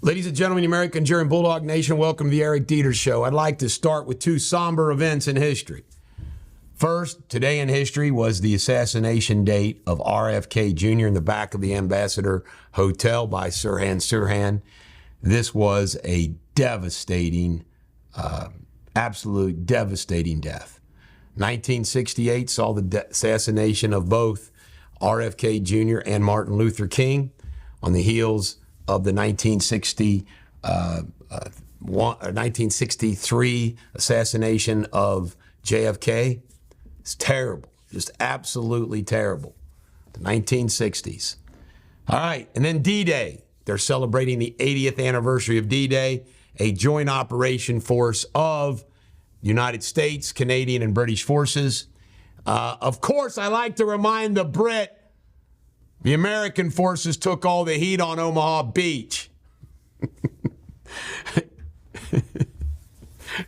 Ladies and gentlemen, American Jury and Bulldog Nation, welcome to the Eric Deters Show. I'd like to start with two somber events in history. First, today in history was the assassination date of RFK Jr. in the back of the Ambassador Hotel by Sirhan Sirhan. This was a devastating, absolute devastating death. 1968 saw the assassination of both RFK Jr. and Martin Luther King on the heels of the 1963 assassination of JFK. It's terrible, just absolutely terrible. The 1960s. All right, and then D-Day. They're celebrating the 80th anniversary of D-Day, a joint operation force of United States, Canadian, and British forces. Of course, I like to remind the Brit, the American forces took all the heat on Omaha Beach.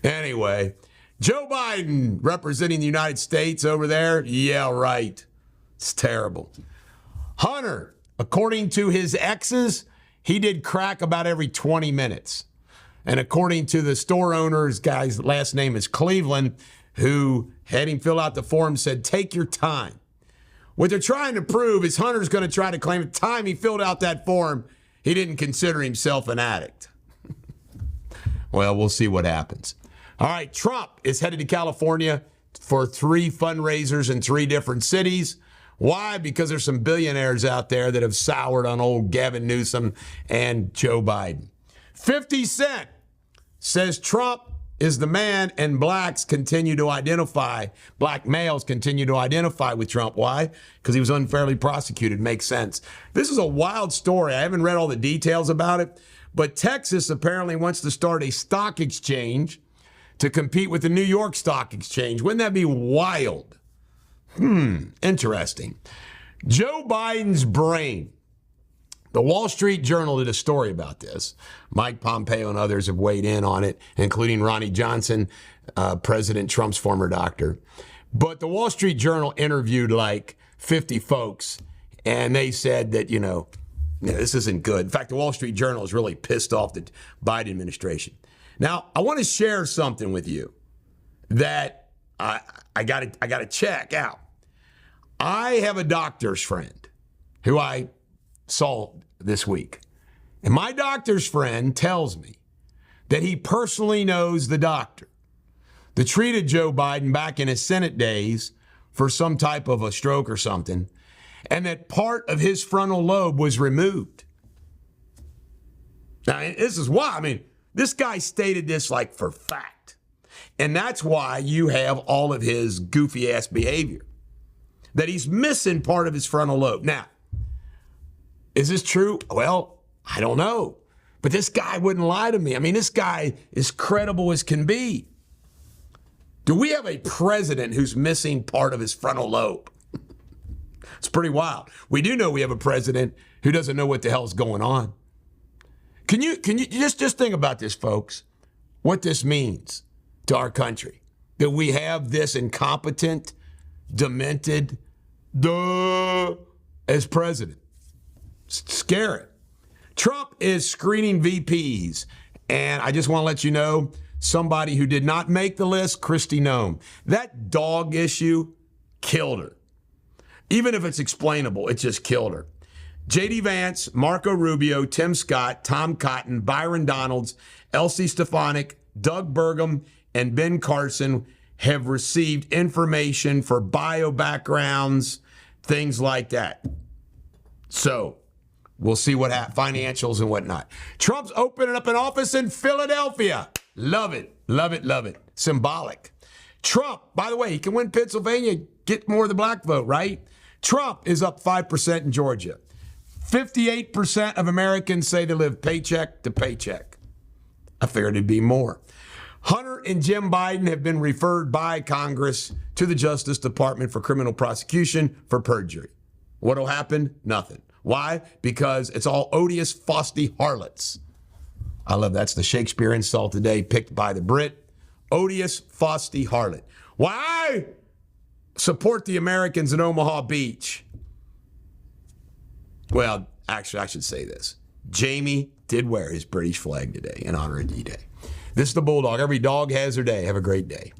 Anyway, Joe Biden representing the United States over there. Yeah, right. It's terrible. Hunter, according to his exes, he did crack about every 20 minutes. And according to the store owner's guy's last name is Cleveland, who had him fill out the form, said, take your time. What they're trying to prove is Hunter's going to try to claim at the time he filled out that form, he didn't consider himself an addict. Well, we'll see what happens. All right, Trump is headed to California for 3 fundraisers in 3 different cities. Why? Because there's some billionaires out there that have soured on old Gavin Newsom and Joe Biden. 50 Cent says Trump is the man, and black males continue to identify with Trump. Why? Because he was unfairly prosecuted. Makes sense. This is a wild story. I haven't read all the details about it, but Texas apparently wants to start a stock exchange to compete with the New York Stock Exchange. Wouldn't that be wild? Interesting. Joe Biden's brain. The Wall Street Journal did a story about this. Mike Pompeo and others have weighed in on it, including Ronnie Johnson, President Trump's former doctor. But the Wall Street Journal interviewed like 50 folks, and they said that, this isn't good. In fact, the Wall Street Journal is really pissed off the Biden administration. Now, I want to share something with you that I got to check out. I have a doctor's friend who I saw this week. And my doctor's friend tells me that he personally knows the doctor that treated Joe Biden back in his Senate days for some type of a stroke or something, and that part of his frontal lobe was removed. Now, this is why, this guy stated this like for fact. And that's why you have all of his goofy ass behavior, that he's missing part of his frontal lobe. Now, is this true? Well, I don't know. But this guy wouldn't lie to me. This guy is credible as can be. Do we have a president who's missing part of his frontal lobe? It's pretty wild. We do know we have a president who doesn't know what the hell's going on. Can you just think about this, folks, what this means to our country, that we have this incompetent, demented, as president. Scary. Trump is screening VPs, and I just want to let you know, somebody who did not make the list, Kristi Noem. That dog issue killed her. Even if it's explainable, it just killed her. J.D. Vance, Marco Rubio, Tim Scott, Tom Cotton, Byron Donalds, Elsie Stefanik, Doug Burgum, and Ben Carson have received information for bio backgrounds, things like that. So, we'll see what happens, financials and whatnot. Trump's opening up an office in Philadelphia. Love it, love it, love it. Symbolic. Trump, by the way, he can win Pennsylvania, get more of the black vote, right? Trump is up 5% in Georgia. 58% of Americans say they live paycheck to paycheck. I figured it'd be more. Hunter and Jim Biden have been referred by Congress to the Justice Department for criminal prosecution for perjury. What'll happen? Nothing. Why? Because it's all odious, fosty harlots. I love that's the Shakespeare insult today, picked by the Brit. Odious, fosty harlot. Why? Support the Americans in Omaha Beach. Well, actually, I should say this. Jamie did wear his British flag today in honor of D-Day. This is the Bulldog. Every dog has their day. Have a great day.